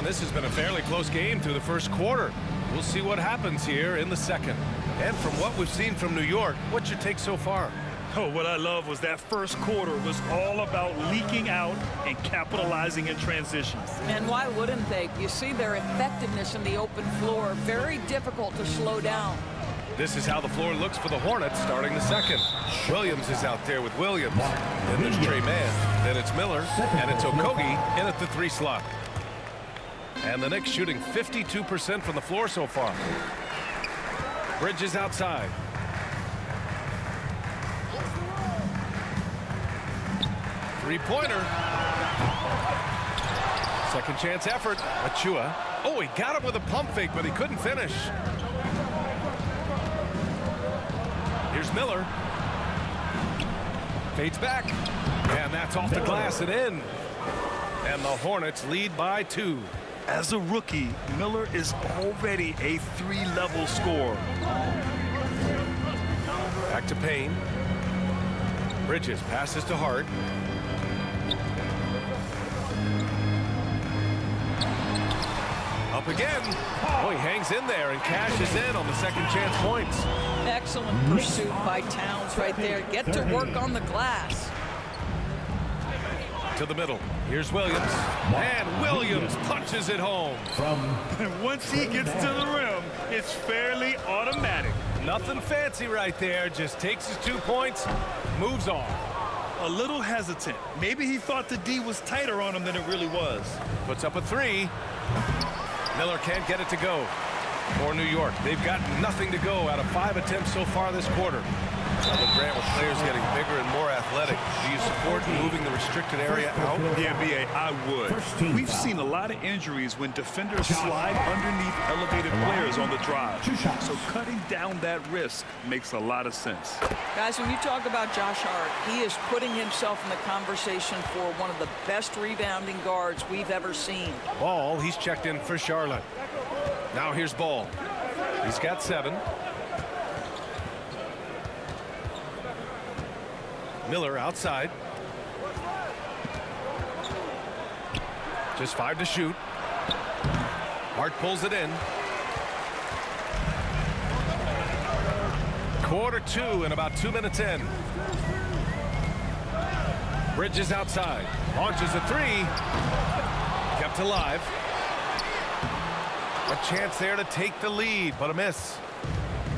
and this has been a fairly close game through the first quarter. We'll see what happens here in the second. And from what we've seen from New York, what's your take so far? Oh, what I love was that first quarter was all about leaking out and capitalizing in transitions. And why wouldn't they? You see their effectiveness in the open floor. Very difficult to slow down. This is how the floor looks for the Hornets starting the second. Williams is out there with Williams. Then there's Trey Mann. Then it's Miller. And it's Okogie in at the 3 slot. And the Knicks shooting 52% from the floor so far. Bridges outside. Three-pointer. Second chance effort. Achua. Oh, he got him with a pump fake, but he couldn't finish. Here's Miller. Fades back. And that's off the glass and in. And the Hornets lead by 2. As a rookie, Miller is already a 3-level scorer. Back to Payne. Bridges passes to Hart. Up again. Oh, he hangs in there and cashes in on the second chance points. Excellent pursuit by Towns right there. Get to work on the glass. To the middle. Here's Williams. And Williams punches it home. And once he gets to the rim, it's fairly automatic. Nothing fancy right there. Just takes his 2 points, moves on. A little hesitant. Maybe he thought the D was tighter on him than it really was. Puts up a 3. Miller can't get it to go. For New York, they've got nothing to go out of 5 attempts so far this quarter. With Grant, with players getting bigger and more athletic, do you support moving the restricted area out? Yeah, B.A., I would. We've seen a lot of injuries when defenders slide underneath elevated players on the drive. So cutting down that risk makes a lot of sense. Guys, when you talk about Josh Hart, he is putting himself in the conversation for one of the best rebounding guards we've ever seen. Ball, he's checked in for Charlotte. Now here's Ball. He's got 7. Miller outside. Just 5 to shoot. Hart pulls it in. Quarter 2 and about 2 minutes in. Bridges outside. Launches a 3. Kept alive. A chance there to take the lead, but a miss.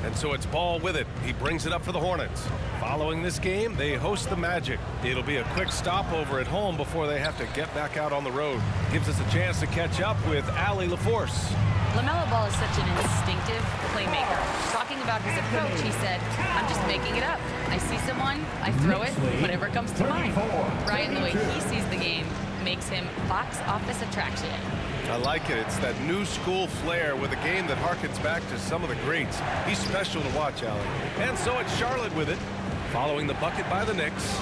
And so it's Ball with it. He brings it up for the Hornets. Following this game, they host the Magic. It'll be a quick stopover at home before they have to get back out on the road. Gives us a chance to catch up with Allie LaForce. LaMelo Ball is such an instinctive playmaker. Talking about his approach, he said, I'm just making it up. I see someone, I throw it, whatever comes to mind. Ryan, the way he sees the game, makes him box office attraction. I like it. It's that new school flair with a game that harkens back to some of the greats. He's special to watch, Allen. And so it's Charlotte with it, following the bucket by the Knicks.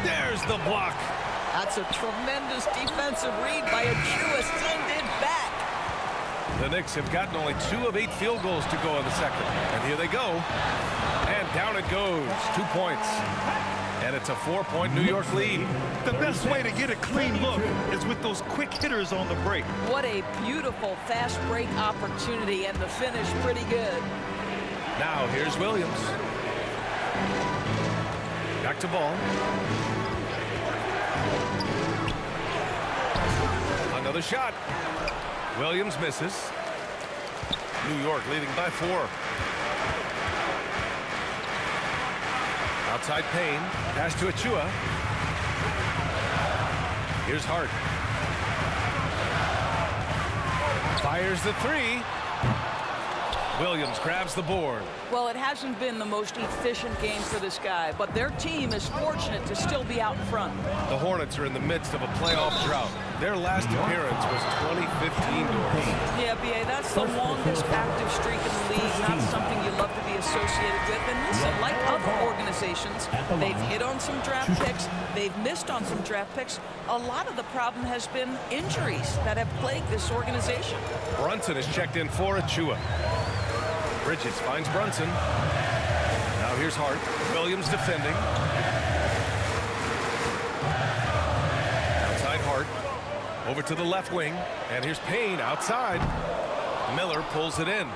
There's the block. That's a tremendous defensive read by Achua. Send it back. The Knicks have gotten only 2 of 8 field goals to go in the second. And here they go. And down it goes. 2 points. And it's a 4-point New York lead. The best way to get a clean look is with those quick hitters on the break. What a beautiful fast break opportunity, and the finish pretty good. Now here's Williams. Back to Ball. Another shot. Williams misses. New York leading by 4. Outside Payne. Pass to Achua. Here's Hart. Fires the 3. Williams grabs the board. Well, it hasn't been the most efficient game for this guy, but their team is fortunate to still be out in front. The Hornets are in the midst of a playoff drought. Their last appearance was 2015, Doris. Yeah, B.A., that's the longest active streak in the league, not something you love to be associated with. And listen, like other organizations, they've hit on some draft picks, they've missed on some draft picks. A lot of the problem has been injuries that have plagued this organization. Brunson is checked in for Achua. Bridges finds Brunson. Now here's Hart. Williams defending. Outside Hart. Over to the left wing, and here's Payne outside. Miller pulls it in.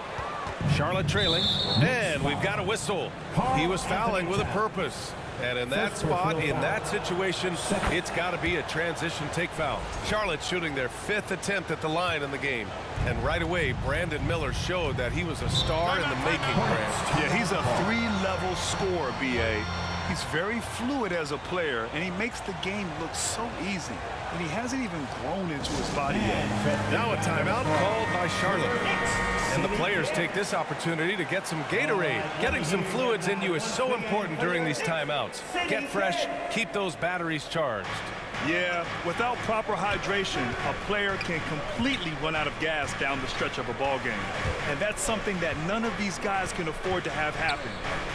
Charlotte trailing, and we've got a whistle. He was fouling with a purpose. And in that spot, in that situation, it's got to be a transition take foul. Charlotte shooting their 5th attempt at the line in the game. And right away, Brandon Miller showed that he was a star in the making, Grant. Yeah, he's a 3-level scorer, B.A. He's very fluid as a player, and he makes the game look so easy. And he hasn't even grown into his body yet. Now a timeout called by Charlotte. And the players take this opportunity to get some Gatorade. Getting some fluids in you is so important during these timeouts. Get fresh, keep those batteries charged. Yeah, without proper hydration, a player can completely run out of gas down the stretch of a ball game. And that's something that none of these guys can afford to have happen.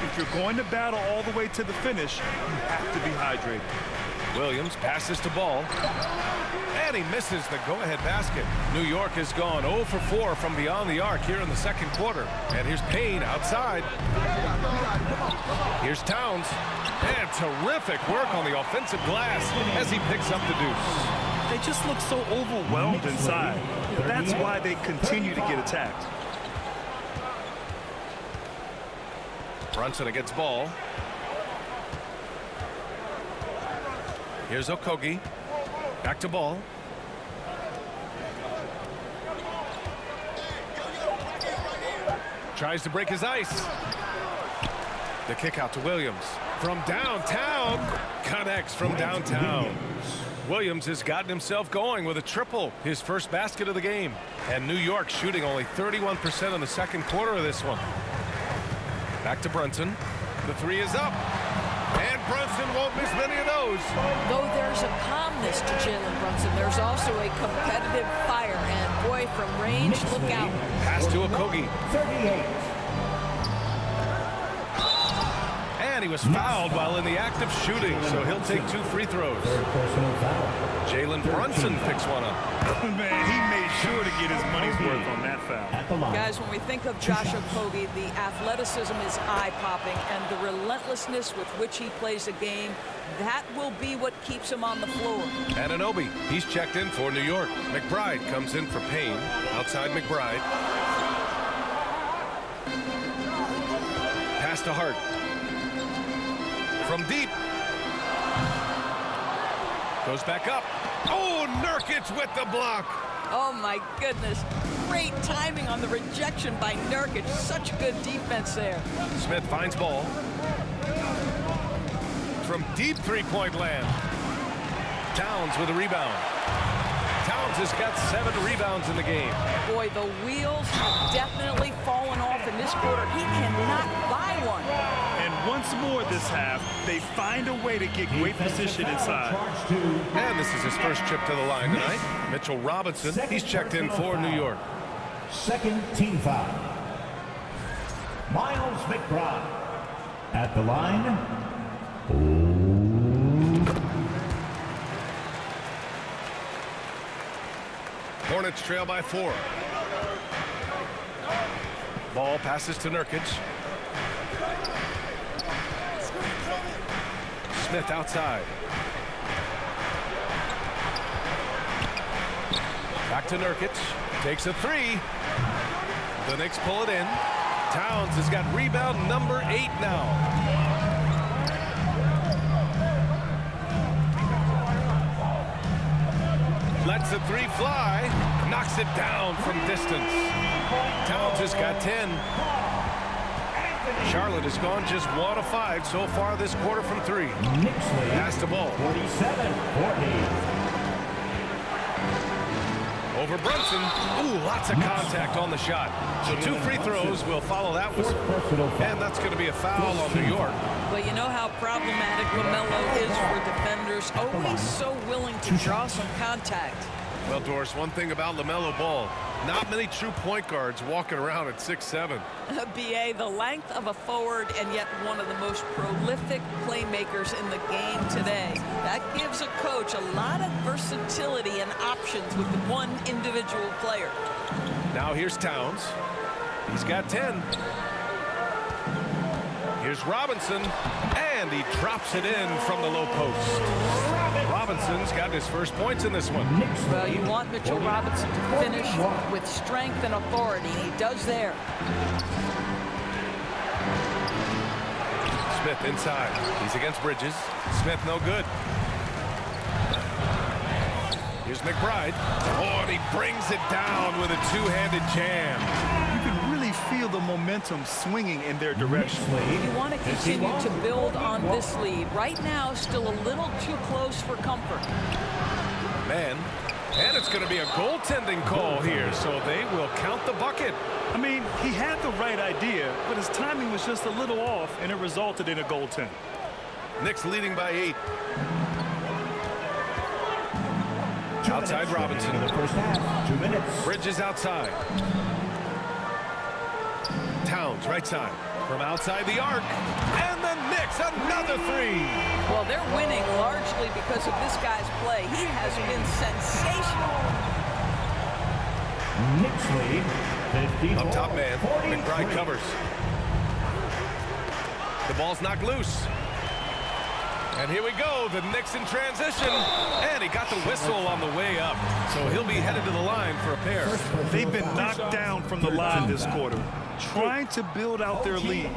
If you're going to battle all the way to the finish, you have to be hydrated. Williams passes to Ball. And he misses the go-ahead basket. New York has gone 0 for 4 from beyond the arc here in the second quarter. And here's Payne outside. Here's Towns. And terrific work on the offensive glass as he picks up the deuce. They just look so overwhelmed inside. That's why they continue to get attacked. Brunson against Ball. Here's Okogie. Back to Ball. Tries to break his ice. The kick out to Williams. From downtown. Connects from downtown. Williams has gotten himself going with a triple. His first basket of the game. And New York shooting only 31% in the second quarter of this one. Back to Brunson. The three is up. And Brunson won't miss many of those. Though there's a calmness to Jalen Brunson, there's also a competitive fire. And boy, from range, look out. Pass to Okogie. 38. And he was fouled while in the act of shooting, so he'll take 2 free throws. Jalen Brunson picks one up. Man, he made sure to get his money's worth on that foul. Guys, when we think of Josh Okogie, the athleticism is eye-popping, and the relentlessness with which he plays a game, that will be what keeps him on the floor. Anunoby, he's checked in for New York. McBride comes in for Payne. Outside McBride. Pass to Hart. From deep. Goes back up. Oh, Nurkic with the block. Oh, my goodness. Great timing on the rejection by Nurkic. Such good defense there. Smith finds Ball. From deep three-point land. Towns with a rebound. Towns has got 7 rebounds in the game. Boy, the wheels have definitely fallen off in this quarter. He cannot buy one. And once more this half, they find a way to get great position inside. And this is his first trip to the line tonight. Mitchell Robinson, he's checked in for New York. Second team foul. Miles McBride at the line. Hornets trail by 4. Ball passes to Nurkic. Smith outside. Back to Nurkic. Takes a 3. The Knicks pull it in. Towns has got rebound number 8 now. Lets the 3 fly. Knocks it down from distance. Towns has got 10. Charlotte has gone just 1 of 5 so far this quarter from 3. Pass the ball. 47-40. Over Brunson. Ooh, lots of contact on the shot. So 2 free throws will follow that whistle. And that's going to be a foul on New York. Well, you know how problematic LaMelo is for defenders. Always so willing to draw some contact. Well, Doris, one thing about LaMelo Ball, not many true point guards walking around at 6'7". BA, the length of a forward and yet one of the most prolific playmakers in the game today. That gives a coach a lot of versatility and options with one individual player. Now here's Towns. He's got 10. Here's Here's Robinson, and he drops it in from the low post. Robinson's got his first points in this one. Well, you want Mitchell Robinson to finish with strength and authority. He does there. Smith inside. He's against Bridges. Smith no good. Here's McBride. Oh, and he brings it down with a two-handed jam. You can really feel the momentum swinging in their direction. You want to continue to build on this lead. Right now, still a little too close for comfort. Man, and it's going to be a goaltending call here, so they will count the bucket. I mean, he had the right idea, but his timing was just a little off, and it resulted in a goaltend. Knicks leading by 8. Outside Robinson. In the first half, 2 minutes. Bridges outside. Towns right side. From outside the arc. And the Knicks, another 3. Well, they're winning largely because of this guy's play. He has been sensational. Knicks lead, 54. Up top man. 43. McBride covers. The ball's knocked loose. And here we go, the Knicks in transition. And he got the whistle on the way up. So he'll be headed to the line for a pair. They've been knocked down from the line this quarter, trying to build out their lead.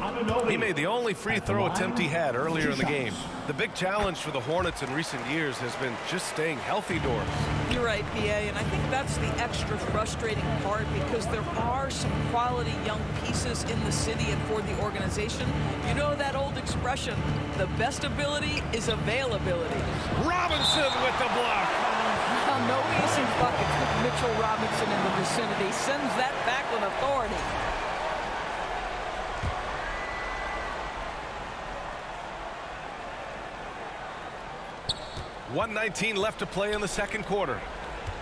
He made the only free throw attempt he had earlier in the game. The big challenge for the Hornets in recent years has been just staying healthy, Doris. You're right, PA, and I think that's the extra frustrating part because there are some quality young pieces in the city and for the organization. You know that old expression, the best ability is availability. Robinson with the block. Now, no easy buckets with Mitchell Robinson in the vicinity. Sends that back with authority. .119 left to play in the second quarter.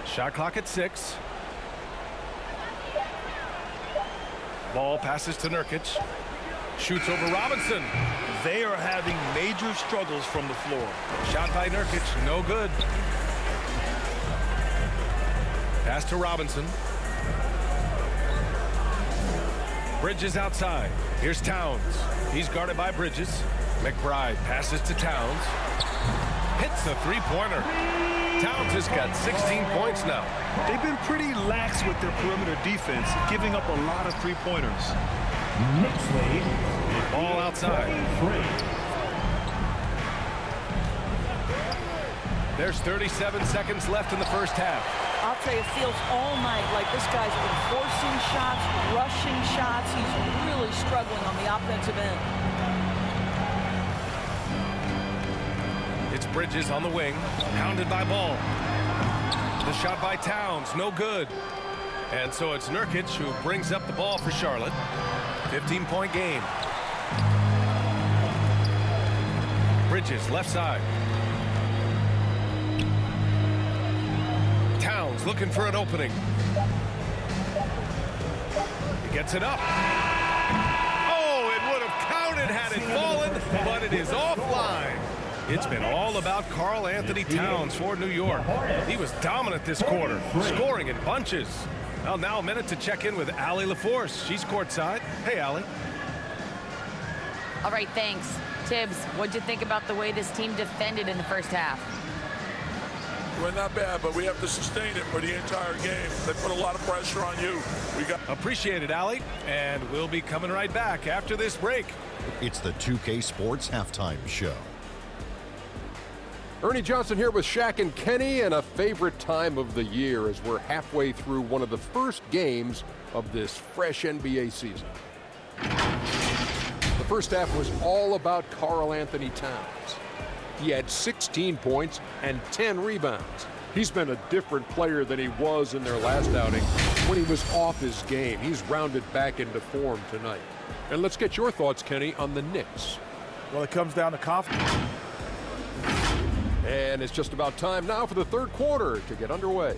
Shot clock at 6. Ball passes to Nurkic. Shoots over Robinson. They are having major struggles from the floor. Shot by Nurkic, no good. Pass to Robinson. Bridges outside. Here's Towns. He's guarded by Bridges. McBride passes to Towns. Hits the three-pointer. Towns has got 16 points now. They've been pretty lax with their perimeter defense, giving up a lot of three-pointers. Knicks lead. Ball outside. 3. There's 37 seconds left in the first half. I'll tell you, it feels all night like this guy's been forcing shots, rushing shots. He's really struggling on the offensive end. It's Bridges on the wing, pounded by Ball. The shot by Towns, no good. And so it's Nurkic who brings up the ball for Charlotte. 15-point game. Bridges, left side. Towns looking for an opening. He gets it up. Oh, it would have counted had it fallen, but it is offline. It's been all about Karl Anthony Towns for New York. He was dominant this quarter, scoring in bunches. Well, now a minute to check in with Allie LaForce. She's courtside. Hey, Allie. All right, thanks. Tibbs, what'd you think about the way this team defended in the first half? Well, not bad, but we have to sustain it for the entire game. They put a lot of pressure on you. Appreciate it, Allie. And we'll be coming right back after this break. It's the 2K Sports Halftime Show. Ernie Johnson here with Shaq and Kenny, and a favorite time of the year as we're halfway through one of the first games of this fresh NBA season. The first half was all about Karl Anthony Towns. He had 16 points and 10 rebounds. He's been a different player than he was in their last outing when he was off his game. He's rounded back into form tonight. And let's get your thoughts, Kenny, on the Knicks. Well, it comes down to confidence. And it's just about time now for the third quarter to get underway.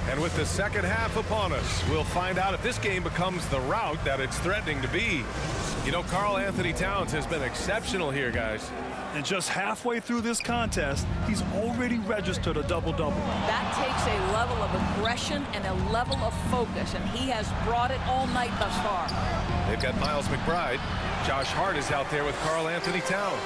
And And with the second half upon us, we'll find out if this game becomes the rout that it's threatening to be. You know, Karl Anthony Towns has been exceptional here, guys. And just halfway through this contest, he's already registered a double-double. That takes a level of aggression and a level of focus, and he has brought it all night thus far. They've got Miles McBride. Josh Hart is out there with Karl Anthony Towns.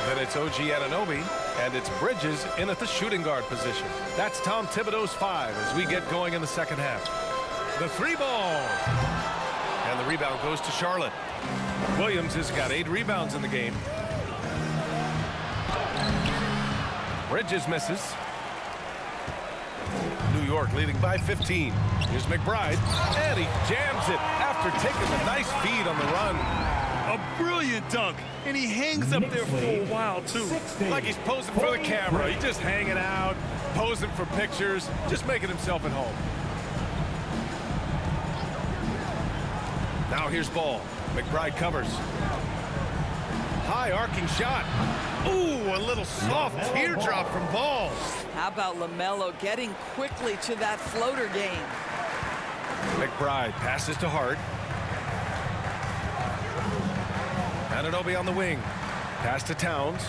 Then it's OG Anunoby, and it's Bridges in at the shooting guard position. That's Tom Thibodeau's 5 as we get going in the second half. The 3-ball. And the rebound goes to Charlotte. Williams has got 8 rebounds in the game. Bridges misses. New York leading by 15. Here's McBride, and he jams it after taking a nice feed on the run. A brilliant dunk, and he hangs up there for a while, too. Like he's posing for the camera. He's just hanging out, posing for pictures, just making himself at home. Now here's Ball. McBride covers. High arcing shot. Ooh, a little soft teardrop from Ball. How about LaMelo getting quickly to that floater game? McBride passes to Hart. Anunoby on the wing. Pass to Towns.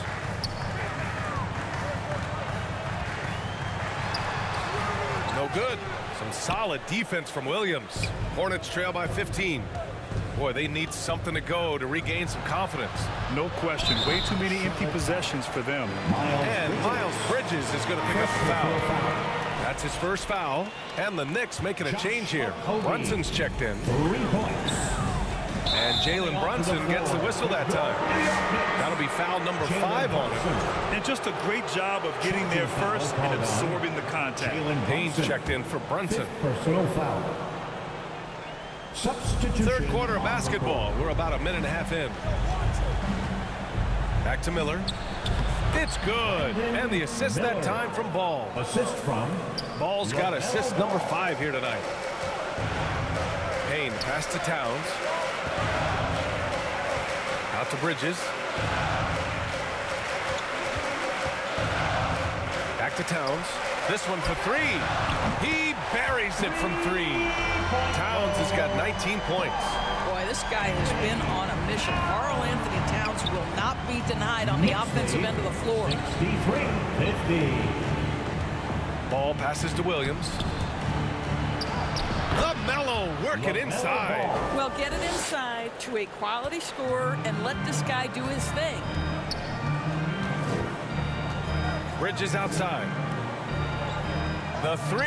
No good. Some solid defense from Williams. Hornets trail by 15. Boy, they need something to go to regain some confidence. No question. Way too many empty possessions for them. And Miles Bridges is going to pick up the foul. That's his first foul. And the Knicks making a change here. Brunson's checked in. 3 points. And Jalen Brunson gets the whistle that time. That'll be foul number 5 on him. And just a great job of getting there first and absorbing the contact. Haynes checked in for Brunson. Personal foul. Substitution. Third quarter of basketball. We're about a minute and a half in. Back to Miller. It's good. And the assist that time from Ball. Assist from Ball's got assist number 5 here tonight. Payne pass to Towns. Out to Bridges. Back to Towns. This one for 3. He buries it from 3. Towns has got 19 points. Boy, this guy has been on a mission. Karl Anthony Towns will not be denied on the offensive end of the floor. 63-50. Ball passes to Williams. LaMelo work it inside. Well, get it inside to a quality scorer and let this guy do his thing. Bridges outside. The 3.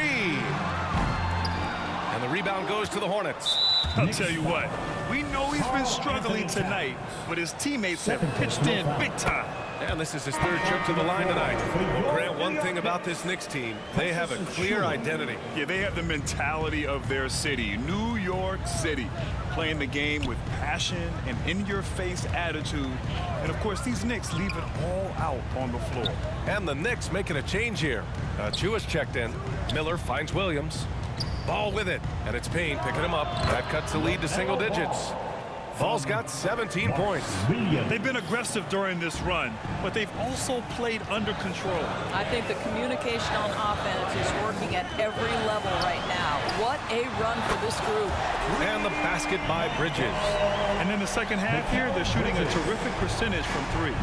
And the rebound goes to the Hornets. I'll tell you what, we know he's been struggling tonight, but his teammates have pitched in big time. And this is his 3rd trip to the line tonight. Well, Grant, one thing about this Knicks team, they have a clear identity. Yeah, they have the mentality of their city, New York City, playing the game with passion and in-your-face attitude. And, of course, these Knicks leave it all out on the floor. And the Knicks making a change here. Chua checked in. Miller finds Williams. Ball with it, and it's Payne picking him up. That cuts the lead to single digits. Ball's got 17 points. They've been aggressive during this run, but they've also played under control. I think the communication on offense is working at every level right now. What a run for this group. And the basket by Bridges. And in the second half here, they're shooting a terrific percentage from 3. A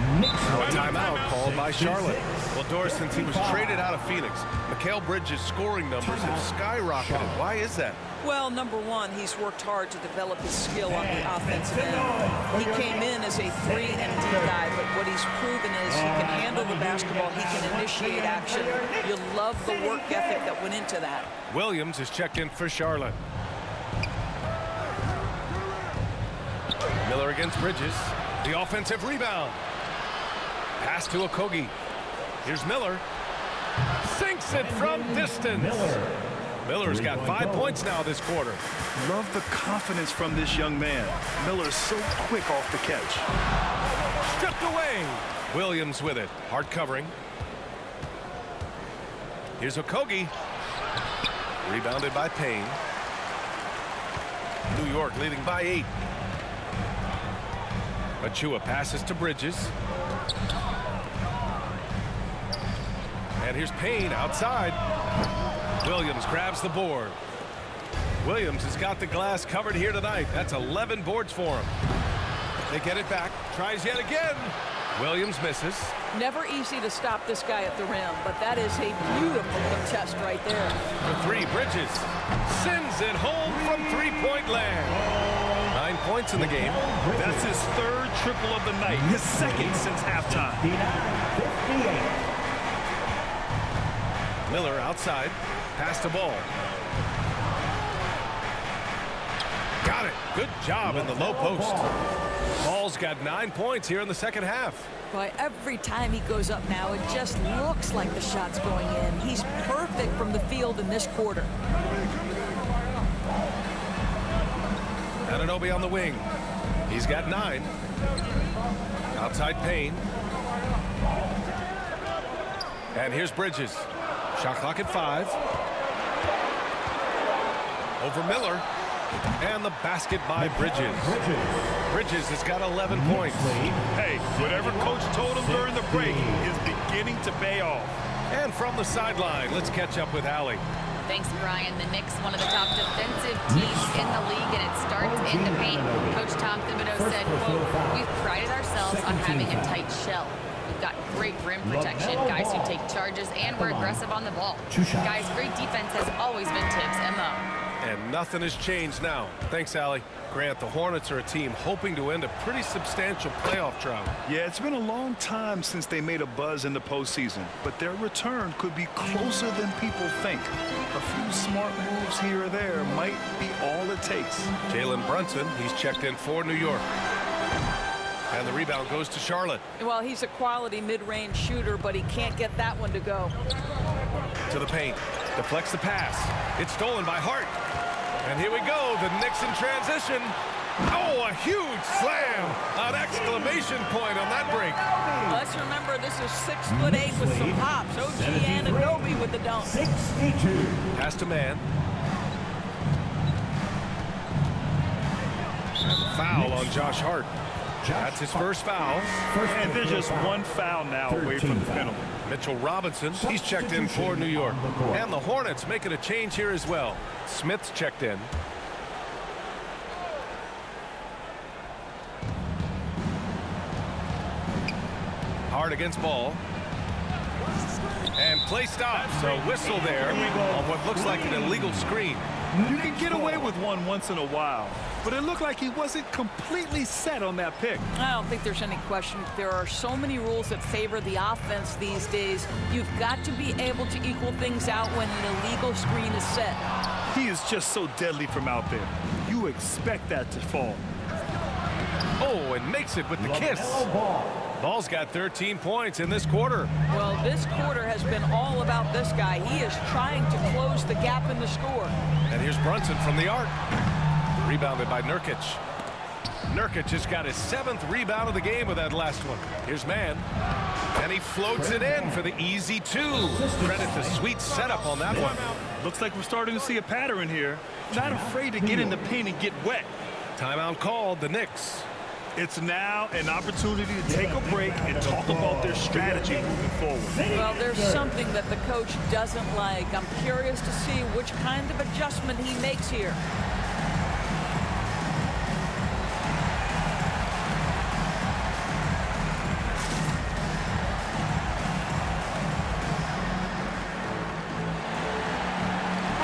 timeout called by Charlotte. Well, Doris, since he was traded out of Phoenix, Mikal Bridges' scoring numbers have skyrocketed. Why is that? Well, number one, he's worked hard to develop his skill on the offensive end. He came in as a 3 and D guy, but what he's proven is he can handle the basketball, he can initiate action. You love the work ethic that went into that. Williams is checked in for Charlotte. Miller against Bridges. The offensive rebound. Pass to Okogie. Here's Miller. Sinks it from distance. Miller's got 5 points now this quarter. Love the confidence from this young man. Miller's so quick off the catch. Stripped away. Williams with it. Hard covering. Here's Okogie. Rebounded by Payne. New York leading by 8. Achua passes to Bridges. And here's Payne outside. Williams grabs the board. Williams has got the glass covered here tonight. That's 11 boards for him. They get it back. Tries yet again. Williams misses. Never easy to stop this guy at the rim, but that is a beautiful contest right there. For three, Bridges sends it home from three-point land. 9 points in the game. That's his third triple of the night, his second since halftime. 59-58. Miller outside. Pass the ball. Got it. Good job in the low post. Ball's got 9 points here in the second half. By every time he goes up now, it just looks like the shot's going in. He's perfect from the field in this quarter. Anunoby on the wing. He's got 9. Outside Payne. And here's Bridges. Shot clock at 5. Over Miller. And the basket by Bridges. Bridges has got 11 points. Hey, whatever coach told him during the break is beginning to pay off. And from the sideline, let's catch up with Allie. Thanks, Brian. The Knicks, one of the top defensive teams in the league, and it starts in the paint. Coach Tom Thibodeau said, quote, "We've prided ourselves on having a tight shell. We've got great rim protection, guys who take charges, and we're aggressive on the ball. Guys, great defense has always been Tibbs' MO." And nothing has changed now. Thanks, Allie. Grant, the Hornets are a team hoping to end a pretty substantial playoff drought. Yeah, it's been a long time since they made a buzz in the postseason, but their return could be closer than people think. A few smart moves here or there might be all it takes. Jalen Brunson, he's checked in for New York. And the rebound goes to Charlotte. Well, he's a quality mid-range shooter, but he can't get that one to go. To the paint. Deflects the pass. It's stolen by Hart. And here we go. The Knicks in transition. Oh, a huge slam. An exclamation point on that break. Let's remember this is 6'8" with some pops. OG Anunoby with the dunk. 62. Pass to man. And foul on Josh Hart. That's his first foul. And there's just one foul now away from the penalty. Mitchell Robinson, he's checked in for New York. And the Hornets making a change here as well. Smith's checked in. Hard against ball. And play stops. So whistle there on what looks like an illegal screen. You can get away with one once in a while, but it looked like he wasn't completely set on that pick. I don't think there's any question. There are so many rules that favor the offense these days. You've got to be able to equal things out when an illegal screen is set. He is just so deadly from out there. You expect that to fall. Oh, and makes it with the kiss. Ball's got 13 points in this quarter. Well, this quarter has been all about this guy. He is trying to close the gap in the score. And here's Brunson from the arc. Rebounded by Nurkic. Nurkic has got his 7th rebound of the game with that last one. Here's Mann. And he floats it in for the easy 2. Credit the sweet setup on that one. Looks like we're starting to see a pattern here. Not afraid to get in the paint and get wet. Timeout called, the Knicks. It's now an opportunity to take a break and talk about their strategy moving forward. Well, there's something that the coach doesn't like. I'm curious to see which kind of adjustment he makes here.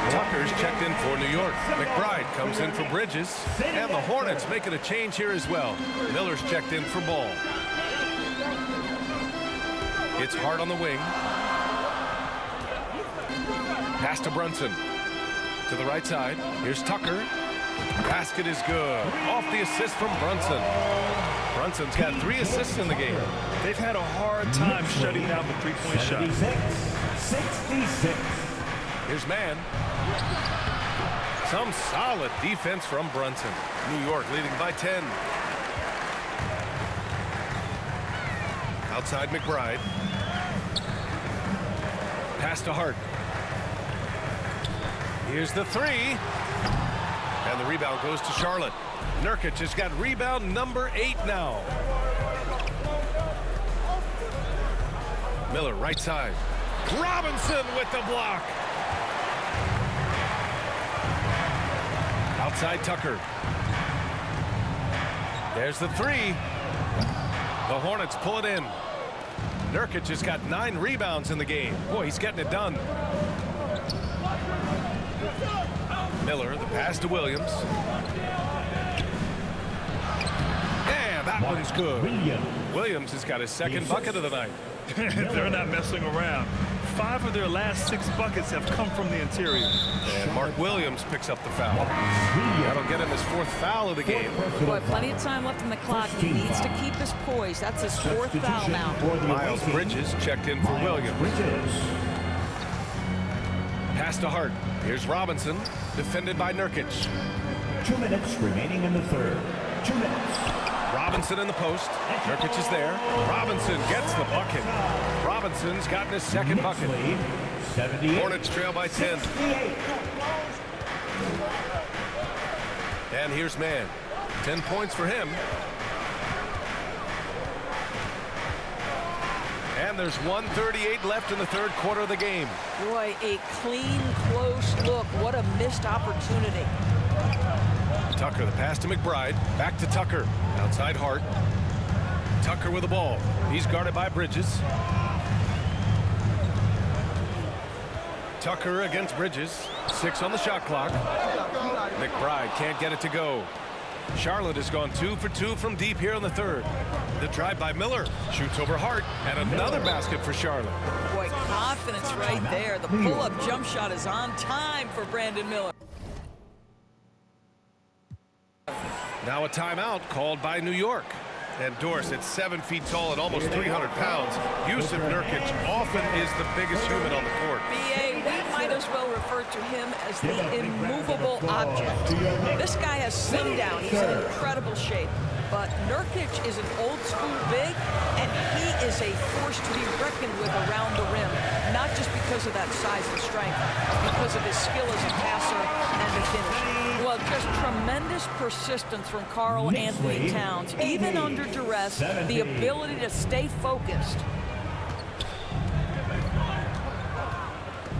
Tucker's checked in for New York. McBride comes in for Bridges. And the Hornets making a change here as well. Miller's checked in for Ball. It's Hart on the wing. Pass to Brunson. To the right side. Here's Tucker. Basket is good. Off the assist from Brunson. Brunson's got 3 assists in the game. They've had a hard time shutting down the three-point shot. 66. Here's Mann. Some solid defense from Brunson. New York leading by 10. Outside McBride. Pass to Hart. Here's the 3. And the rebound goes to Charlotte. Nurkic has got rebound number 8 now. Miller right side. Robinson with the block. Outside Tucker. There's the three. The Hornets pull it in. Nurkic has got 9 rebounds in the game. Boy, he's getting it done. Miller, the pass to Williams. Yeah, that one's good. Williams has got his second bucket of the night. They're not messing around. 5 of their last 6 buckets have come from the interior. And Mark Williams picks up the foul. That'll get him his 4th foul of the game. Boy, plenty of time left in the clock. He needs to keep his poise. That's his 4th foul now. Miles Bridges checked in for Williams. Pass to Hart. Here's Robinson, defended by Nurkic. 2 minutes remaining in the third. 2 minutes. Robinson in the post. Nurkic is there. Robinson gets the bucket. Robinson's gotten his second bucket. Hornets trail by 10. And here's Mann. 10 points for him. And there's 1:38 left in the third quarter of the game. Boy, a clean, close look. What a missed opportunity. Tucker, the pass to McBride. Back to Tucker. Outside Hart. Tucker with the ball. He's guarded by Bridges. Tucker against Bridges. 6 on the shot clock. McBride can't get it to go. Charlotte has gone 2 for 2 from deep here in the third. The drive by Miller. Shoots over Hart. And another basket for Charlotte. Boy, confidence right there. The pull-up jump shot is on time for Brandon Miller. Now a timeout called by New York. And Dorsett, 7 feet tall and almost 300 pounds. Yusuf Nurkic often is the biggest human on the court. BA, we might as well refer to him as the immovable object. This guy has slimmed down. He's in incredible shape. But Nurkic is an old-school big, and he is a force to be reckoned with around the rim. Not just because of that size and strength, because of his skill as a passer and a finisher. Well, just tremendous persistence from Karl Anthony Towns. Even under duress, the ability to stay focused.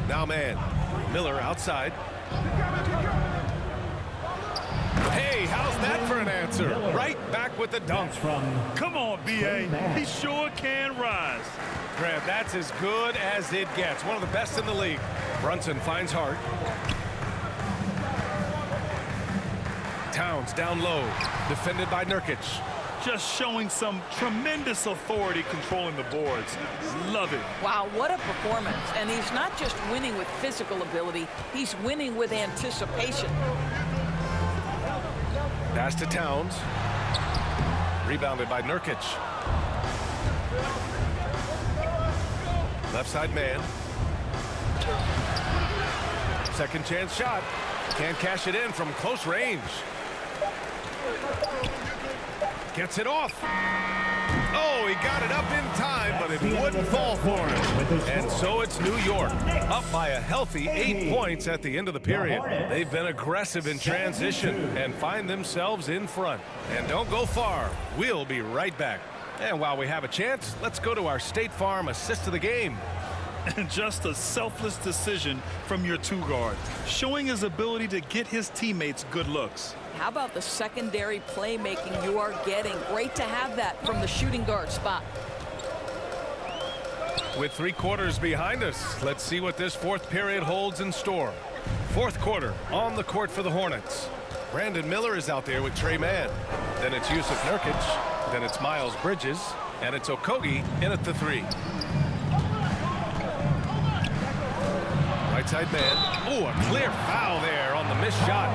Now man. Miller outside. Hey, how's that for an answer? Right back with the dunk. Come on, B.A. He sure can rise. Grant, that's as good as it gets. One of the best in the league. Brunson finds Hart. Towns down low. Defended by Nurkic. Just showing some tremendous authority controlling the boards. Love it. Wow, what a performance. And he's not just winning with physical ability, he's winning with anticipation. Pass to Towns. Rebounded by Nurkic. Left side man. Second chance shot. Can't cash it in from close range. Gets it off. Oh, he got it up in time, but it wouldn't fall for him. And so it's New York, up by a healthy 8 points at the end of the period. They've been aggressive in transition and find themselves in front. And don't go far. We'll be right back. And while we have a chance, let's go to our State Farm assist of the game. And just a selfless decision from your 2-guard, showing his ability to get his teammates good looks. How about the secondary playmaking you are getting? Great to have that from the shooting guard spot. With 3 quarters behind us, let's see what this fourth period holds in store. Fourth quarter on the court for the Hornets. Brandon Miller is out there with Tre Mann. Then it's Yusuf Nurkic. Then it's Miles Bridges. And it's Okogie in at the 3. Right side man. Oh, a clear foul there on the missed shot.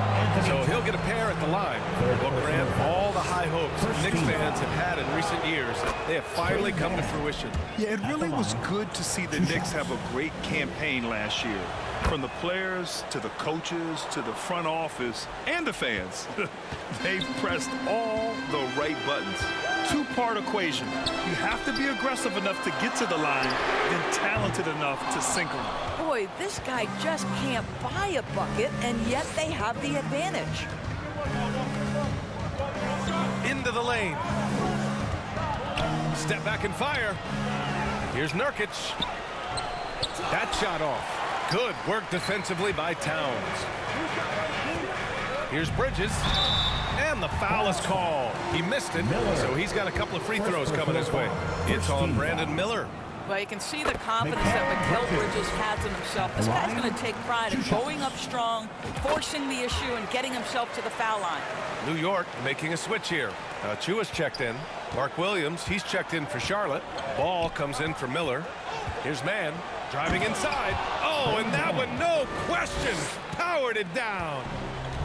So he'll get a pair at the line. Well, Grant, all the high hopes Knicks fans have had in recent years, they have finally come to fruition. Yeah, it really was good to see the Knicks have a great campaign last year. From the players to the coaches to the front office and the fans. They've pressed all the right buttons. 2-part equation. You have to be aggressive enough to get to the line and talented enough to sink them. Boy, this guy just can't buy a bucket, and yet they have the advantage. Into the lane. Step back and fire. Here's Nurkic. That shot off. Good work defensively by Towns. Here's Bridges. And the foul is called. He missed it, so he's got a couple of free throws coming his way. It's on Brandon Miller. Well, you can see the confidence that Mikal Bridges has in himself. This guy's going to take pride in going up strong, forcing the issue, and getting himself to the foul line. New York making a switch here. Chua's checked in. Mark Williams, he's checked in for Charlotte. Ball comes in for Miller. Here's Mann driving inside. Oh, and that one, no question, powered it down.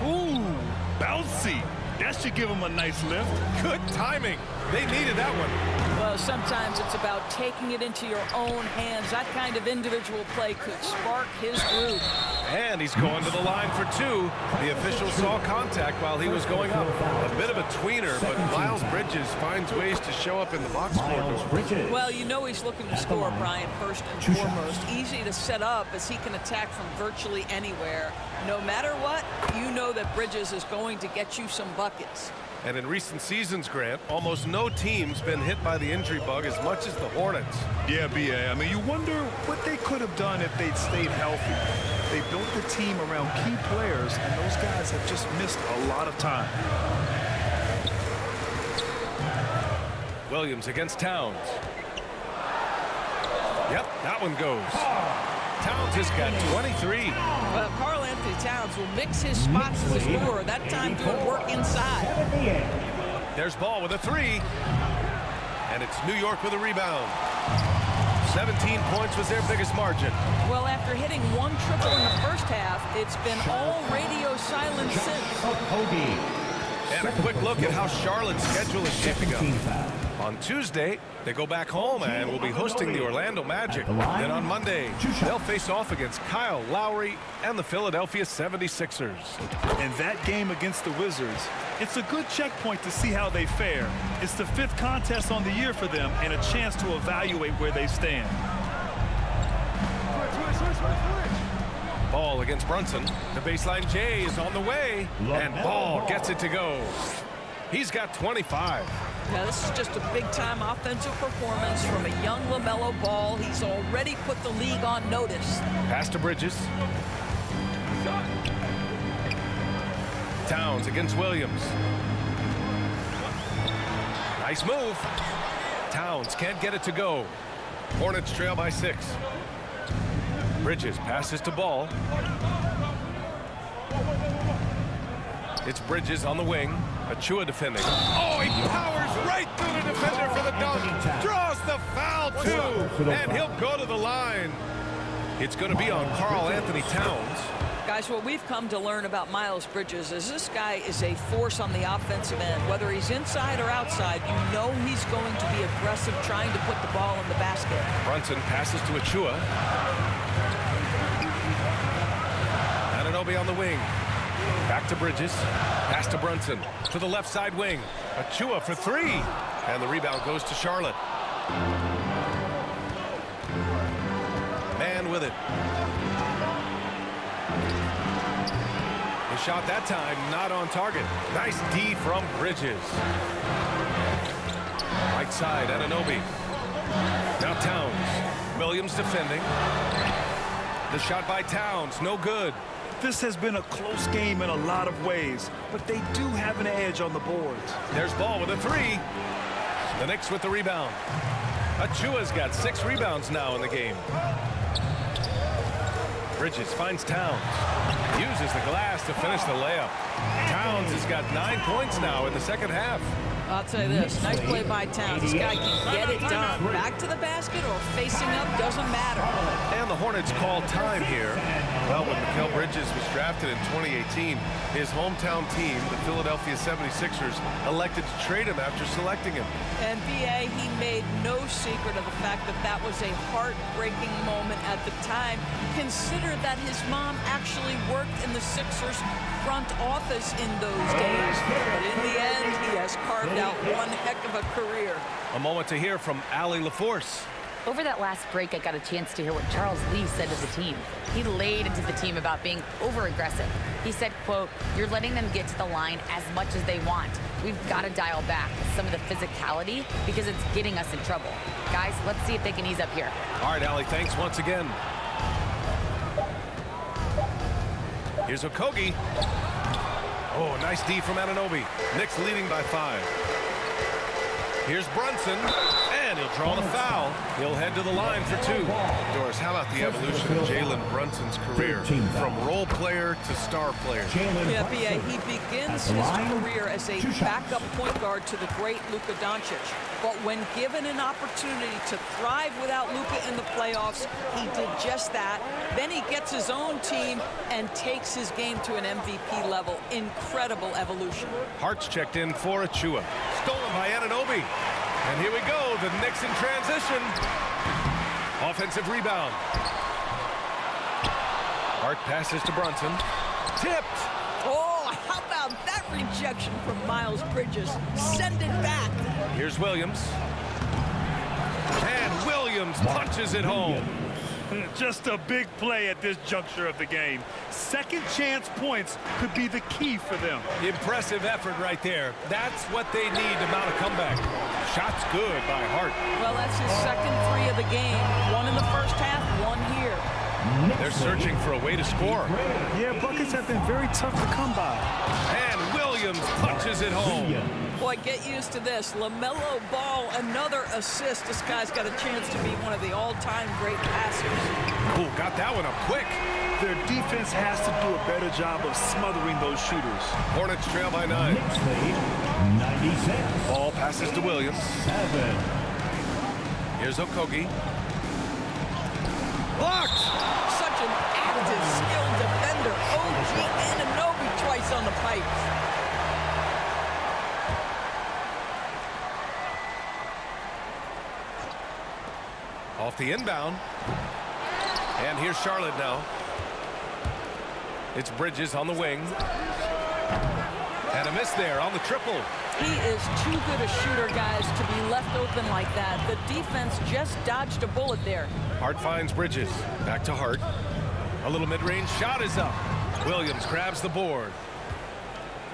Ooh, bouncy. That should give him a nice lift. Good timing. They needed that one. Well, sometimes it's about taking it into your own hands. That kind of individual play could spark his groove. And he's going to the line for two. The official saw contact while he was going up. A bit of a tweener, but Miles Bridges finds ways to show up in the box score. Well, you know he's looking to score, Brian, first and foremost. Easy to set up as he can attack from virtually anywhere. No matter what, you know that Bridges is going to get you some buckets. And in recent seasons, Grant, almost no team's been hit by the injury bug as much as the Hornets. Yeah, B.A. I mean, you wonder what they could have done if they'd stayed healthy. They built the team around key players, and those guys have just missed a lot of time. Williams against Towns. Yep, that one goes. Towns has got 23. Well, Karl Anthony Towns will mix his spots to score. That time doing work inside. There's Ball with a three. And it's New York with a rebound. 17 points was their biggest margin. Well, after hitting one triple in the first half, it's been all radio silence since. And a quick look at how Charlotte's schedule is shaping up. On Tuesday, they go back home and will be hosting the Orlando Magic. Then on Monday, they'll face off against Kyle Lowry and the Philadelphia 76ers. And that game against the Wizards, it's a good checkpoint to see how they fare. It's the 5th contest on the year for them and a chance to evaluate where they stand. Ball against Brunson. The baseline J is on the way. And Ball gets it to go. He's got 25. Now, this is just a big-time offensive performance from a young LaMelo Ball. He's already put the league on notice. Pass to Bridges. Towns against Williams. Nice move. Towns can't get it to go. Hornets trail by 6. Bridges passes to Ball. It's Bridges on the wing. Achua defending. Oh, he powers right through the defender for the dunk. Draws the foul, too. And he'll go to the line. It's going to be on Karl Anthony Towns. Guys, what we've come to learn about Miles Bridges is this guy is a force on the offensive end. Whether he's inside or outside, you know he's going to be aggressive trying to put the ball in the basket. Brunson passes to Achua. Anunoby on the wing. Back to Bridges. Pass to Brunson. To the left side wing. Achua for 3. And the rebound goes to Charlotte. Mann with it. The shot that time not on target. Nice D from Bridges. Right side, Anunoby. Now Towns. Williams defending. The shot by Towns, no good. This has been a close game in a lot of ways, but they do have an edge on the boards. There's Ball with a 3. The Knicks with the rebound. Achua's got 6 rebounds now in the game. Bridges finds Towns. Uses the glass to finish the layup. Towns has got 9 points now in the second half. I'll tell you this, nice play by Towns. This guy can get it done. Back to the basket or facing up, doesn't matter. And the Hornets call time here. Well, when Mikal Bridges was drafted in 2018, his hometown team, the Philadelphia 76ers, elected to trade him after selecting him. And B.A., he made no secret of the fact that that was a heartbreaking moment at the time. Consider that his mom actually worked in the Sixers front office in those days. But in the end, he has carved out one heck of a career. A moment to hear from Allie LaForce. Over that last break, I got a chance to hear what Charles Lee said to the team. He laid into the team about being over-aggressive. He said, quote, "You're letting them get to the line as much as they want. We've got to dial back some of the physicality because it's getting us in trouble. Guys, let's see if they can ease up here." All right, Allie, thanks once again. Here's Okogie. Oh, nice D from Anunoby. Knicks leading by 5. Here's Brunson, and he'll draw the foul. He'll head to the line for 2. Doris, how about the evolution of Jalen Brunson's career from role player to star player? Yeah, B.A., he begins his career as a backup point guard to the great Luka Doncic. But when given an opportunity to thrive without Luka in the playoffs, he did just that. Then he gets his own team and takes his game to an MVP level. Incredible evolution. Hart's checked in for Achua. Stolen by Anunoby. And here we go, the Knicks in transition. Offensive rebound. Hart passes to Brunson. Tipped. Oh, how about that rejection from Miles Bridges? Send it back. Here's Williams. And Williams punches it home. Just a big play at this juncture of the game. Second chance points could be the key for them. Impressive effort right there. That's what they need to mount a comeback. Shot's good by Hart. Well, that's his second 3 of the game. 1 in the first half, 1 here. They're searching for a way to score. Yeah, buckets have been very tough to come by. And Williams punches it home. Boy, get used to this. LaMelo Ball, another assist. This guy's got a chance to be one of the all-time great passers. Ooh, got that one up quick. Their defense has to do a better job of smothering those shooters. Hornets trail by 9. 96. Ball passes to Williams. 7. Here's Okogie. Blocked. Such an active, skilled defender. OG Anunoby twice on the pipes. Off the inbound. And here's Charlotte now. It's Bridges on the wing. And a miss there on the triple. He is too good a shooter, guys, to be left open like that. The defense just dodged a bullet there. Hart finds Bridges. Back to Hart. A little mid-range shot is up. Williams grabs the board.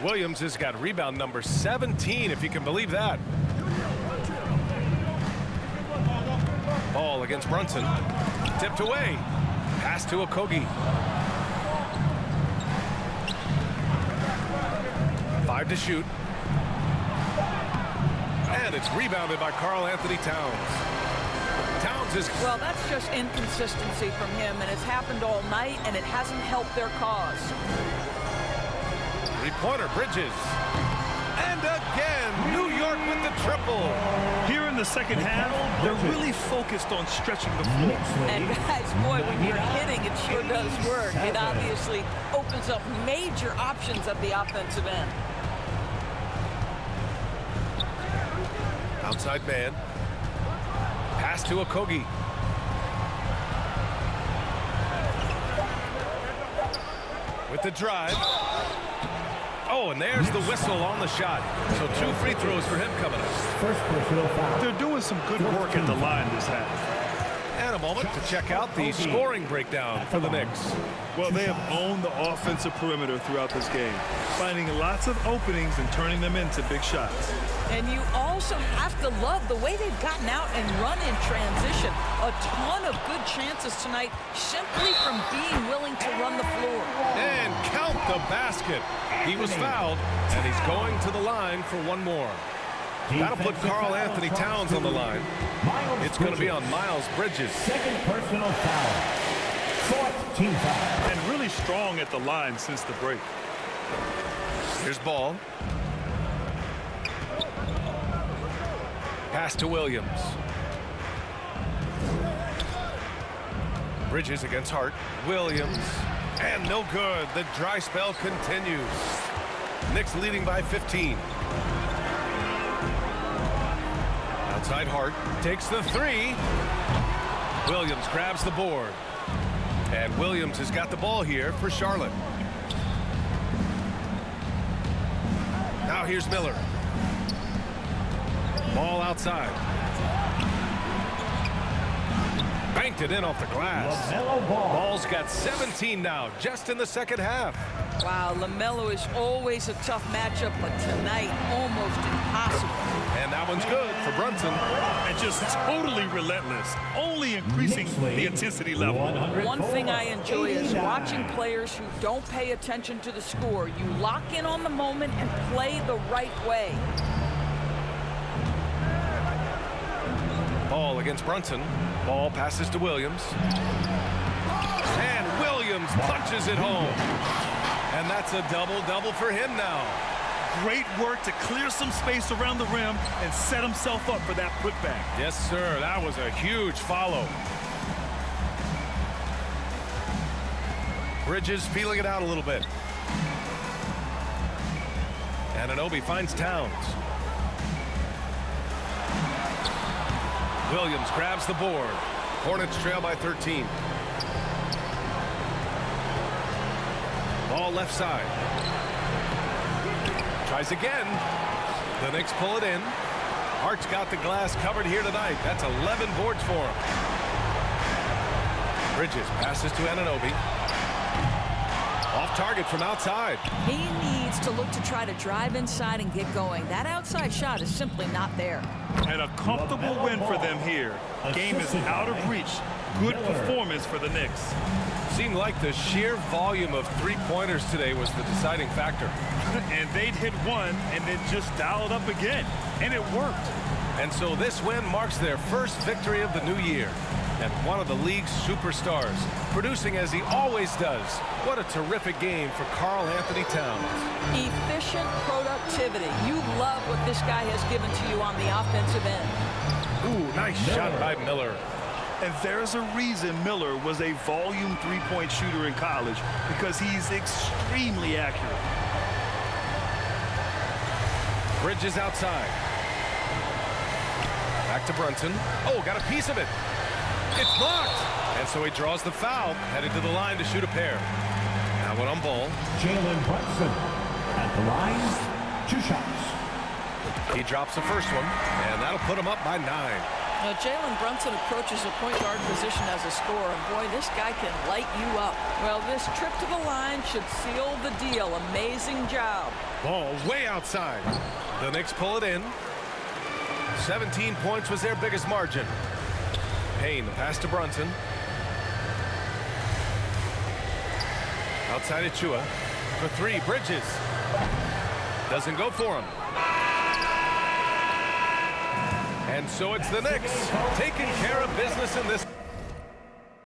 Williams has got rebound number 17, if you can believe that. Ball against Brunson. Tipped away. Pass to Okogie. 5 to shoot. And it's rebounded by Karl-Anthony Towns. Towns is... Well, that's just inconsistency from him, and it's happened all night, and it hasn't helped their cause. Three-pointer, Bridges. And again, New York with the triple. Here in the second half, they're really focused on stretching the floor. And guys, boy, when you're hitting, it sure does work. It obviously opens up major options at the offensive end. Outside man. Pass to Okogie. With the drive. Oh, and there's the whistle on the shot. So 2 free throws for him coming up. First personal foul. They're doing some good work at the line this half. And a moment to check out the scoring breakdown for the Knicks. Well, they have owned the offensive perimeter throughout this game, finding lots of openings and turning them into big shots. And you also have to love the way they've gotten out and run in transition. A ton of good chances tonight simply from being willing to run the floor. And count the basket. He was fouled, and he's going to the line for one more. That'll put Karl-Anthony Towns on the line. It's going to be on Miles Bridges. Second personal foul. Fourth team foul. And really strong at the line since the break. Here's Ball. Pass to Williams. Bridges against Hart. Williams. And no good. The dry spell continues. Knicks leading by 15. Outside Hart. Takes the 3. Williams grabs the board. And Williams has got the ball here for Charlotte. Now here's Miller. Ball outside. banked it in off the glass. LaMelo Ball. Ball's got 17 now, just in the second half. Wow, LaMelo is always a tough matchup, but tonight almost impossible. And that one's good for Brunson. And just totally relentless, only increasing the intensity level. One thing I enjoy is watching players who don't pay attention to the score. You lock in on the moment and play the right way. Ball against Brunson. Ball passes to Williams. And Williams punches it home. And that's a double-double for him now. Great work to clear some space around the rim and set himself up for that putback. Yes, sir. That was a huge follow. Bridges feeling it out a little bit. Anunoby finds Towns. Williams grabs the board. Hornets trail by 13. Ball left side. Tries again. The Knicks pull it in. Hart's got the glass covered here tonight. That's 11 boards for him. Bridges passes to Anunoby. Off target from outside. He needs to look to try to drive inside and get going. That outside shot is simply not there. And a comfortable win for them here. Game is out of reach. Good performance for the Knicks. Seemed like the sheer volume of three-pointers today was the deciding factor. And they'd hit one and then just dial it up again. And it worked. And so this win marks their first victory of the new year. And one of the league's superstars, producing as he always does. What a terrific game for Karl Anthony Towns. Efficient productivity. You love what this guy has given to you on the offensive end. Ooh, nice shot by Miller. And there's a reason Miller was a volume three-point shooter in college, because he's extremely accurate. Bridges outside. Back to Brunson. Oh, got a piece of it. It's blocked. And so he draws the foul, headed to the line to shoot a pair. Now one on ball. Jalen Brunson at the line, 2 shots. He drops the first one, and that'll put him up by 9. Now, Jalen Brunson approaches the point guard position as a scorer, and boy, this guy can light you up. Well, this trip to the line should seal the deal. Amazing job. Ball way outside. The Knicks pull it in. 17 points was their biggest margin. Payne, the pass to Brunson. Outside Achua. For 3, Bridges. Doesn't go for him. And so it's the Knicks taking care of business in this.